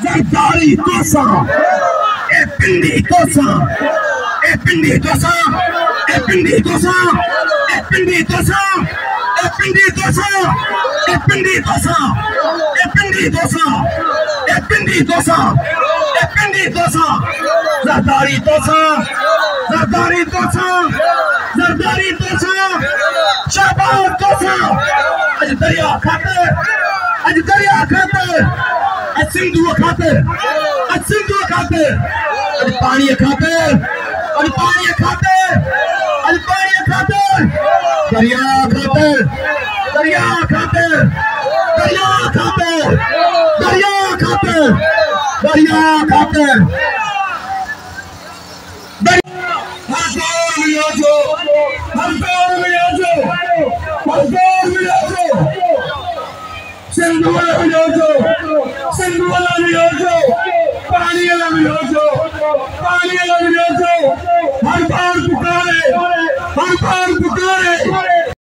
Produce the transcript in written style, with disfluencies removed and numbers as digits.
Zardari Tosa, Epindi Tosa, Epindi Tosa, Epindi Tosa, Epindi Tosa, Epindi Tosa, Epindi Tosa, Epindi Tosa, Epindi Tosa, Epindi Tosa, Zardari Tosa, Zardari Tosa, Zardari Tosa, Shabbat Tosa, Aj Darya Khater, Aj Darya Khater. Sindhu खातिर सिंधु खातिर अरे पानी खातिर अरे पानी खातिर अरे पानी खातिर दरिया खातिर दरिया खातिर दरिया खातिर दरिया खातिर दरिया खातिर सिंधु वाला मिलोजो पानी वाला मिलोजो पानी वाला मिलोजो हर बार पुकारे